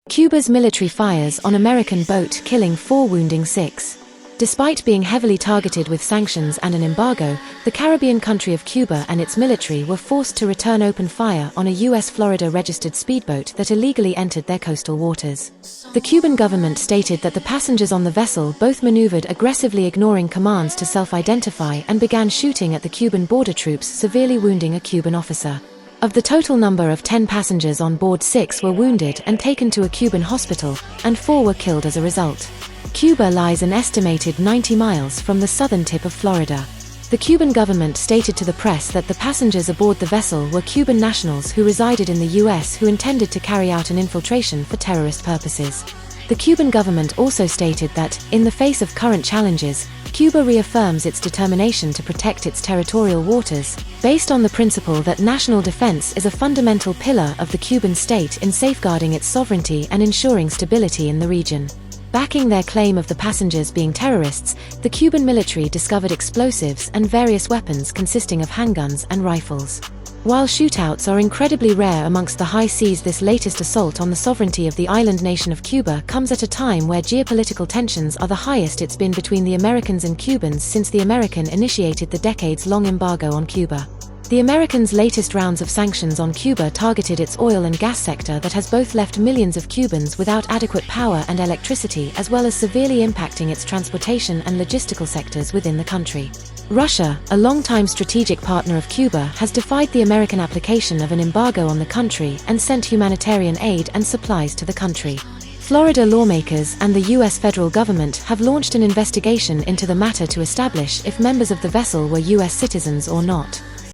Cuba's military fires on American boat, killing 4, wounding 6. Despite being heavily targeted with sanctions and an embargo, the Caribbean country of Cuba and its military were forced to return open fire on a U.S. Florida-registered speedboat that illegally entered their coastal waters. The Cuban government stated that the passengers on the vessel both maneuvered aggressively, ignoring commands to self-identify, and began shooting at the Cuban border troops, severely wounding a Cuban officer. Of the total number of 10 passengers on board, 6 were wounded and taken to a Cuban hospital, and 4 were killed as a result. Cuba lies an estimated 90 miles from the southern tip of Florida. The Cuban government stated to the press that the passengers aboard the vessel were Cuban nationals who resided in the U.S. who intended to carry out an infiltration for terrorist purposes. The Cuban government also stated that, in the face of current challenges, Cuba reaffirms its determination to protect its territorial waters, based on the principle that national defense is a fundamental pillar of the Cuban state in safeguarding its sovereignty and ensuring stability in the region. Backing their claim of the passengers being terrorists, the Cuban military discovered explosives and various weapons consisting of handguns and rifles. While shootouts are incredibly rare amongst the high seas, this latest assault on the sovereignty of the island nation of Cuba comes at a time where geopolitical tensions are the highest it's been between the Americans and Cubans since the American initiated the decades-long embargo on Cuba. The Americans' latest rounds of sanctions on Cuba targeted its oil and gas sector that has both left millions of Cubans without adequate power and electricity, as well as severely impacting its transportation and logistical sectors within the country. Russia, a longtime strategic partner of Cuba, has defied the American application of an embargo on the country and sent humanitarian aid and supplies to the country. Florida lawmakers and the U.S. federal government have launched an investigation into the matter to establish if members of the vessel were U.S. citizens or not.